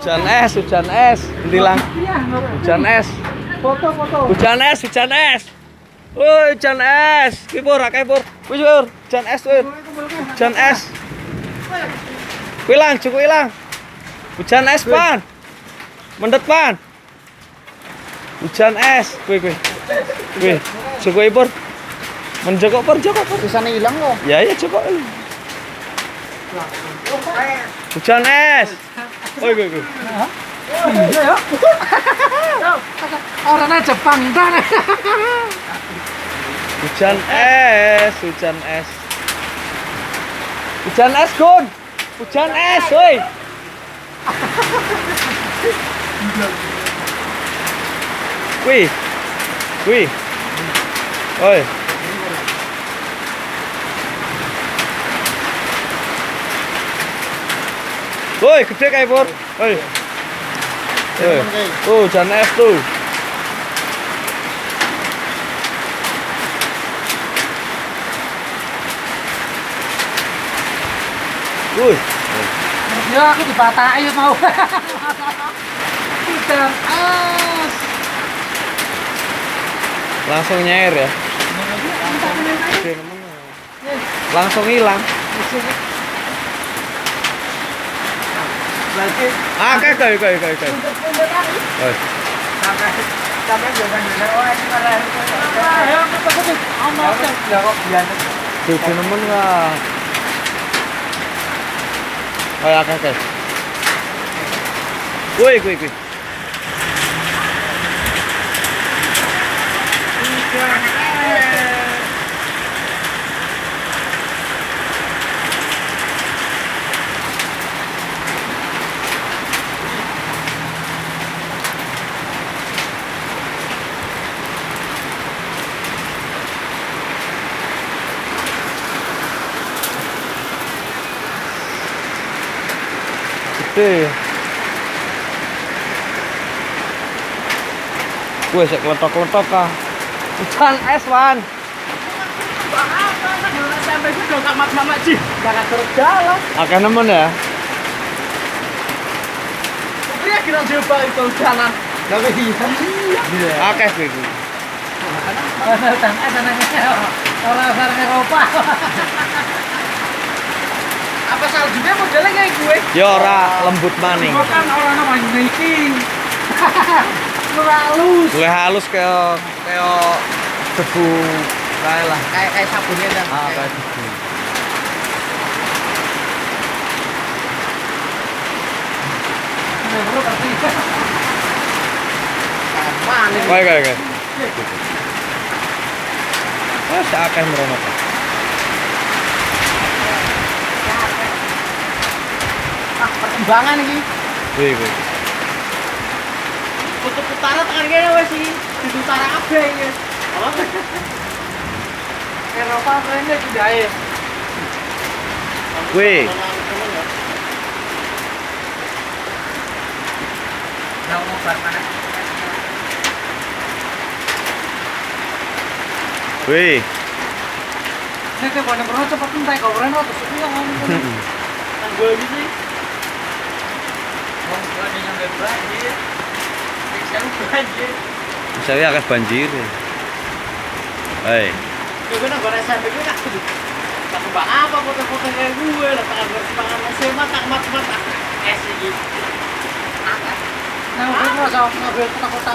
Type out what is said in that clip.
Hujan es, hujan es. Bilang. Hujan es. Foto. Hujan es, hujan es. Woi, hujan es. Kipur, akipur. Wis, hujan es, wis. Hujan es. Hilang, cukup hilang. Hujan es, Pan. Mendet, Pan. Hujan es. Wih. Cukup ipur. Menjokok pur. Bisa hilang kok. Ya, cukup. Hujan es. Woi. Iya ya. Orangnya Jepang dan. Hujan es, hujan es. Hujan es, Gun. Hujan es, woi. Wih. Oi. Woi, gede kayak Pur. Woi. Tuh, hujan es tuh. Wih. Ya aku dipatahi mau. Hujan es. Langsung nyair ya. Langsung hilang. Lagi. Kayak. Oi. Sampai jangan orang ini malah. Ya, betul. Amat ya kok biasa. Jadi nemen enggak? Kayak kakek. Woi. Gede. Gue sek kletok-kletok kah. Hujan es, Wan. Sampai itu dong sama Ji. Jangan terus jalan. Akeh nemen ya. Dia kira coba itu jalan. Tapi iya. Akeh kuwi. Hujan es anaknya orang Eropa. Apa saljunya modelnya kayak gue? Ya ora lembut maning. Bukan orang apa naikin. Lu halus. Luwih halus kayak debu kae lah. Kayak sabunnya dah. Kayak debu. Perlu pasti. Mana nih? Kayak. Wes akeh merono. Perkembangan ini. Wih. Kutub utara tekan kene wes iki. Di utara kabeh iki. Apa? Eropa kene sudah ya. Wih. Nah, mau bar mana? Wih. Nek kok nek ora cepet entek kok ora ono terus iki ngomong. Nang gue iki. Wong gue nyampe banjir. Banjir. Saya akeh banjir. Hei. Gue nang gue SMP gue tak kudu. Tak mbak apa foto-foto kayak gue, lah tak gue semangat SMA tak mat-mat es iki. Nah, gue mau sama mobil kota-kota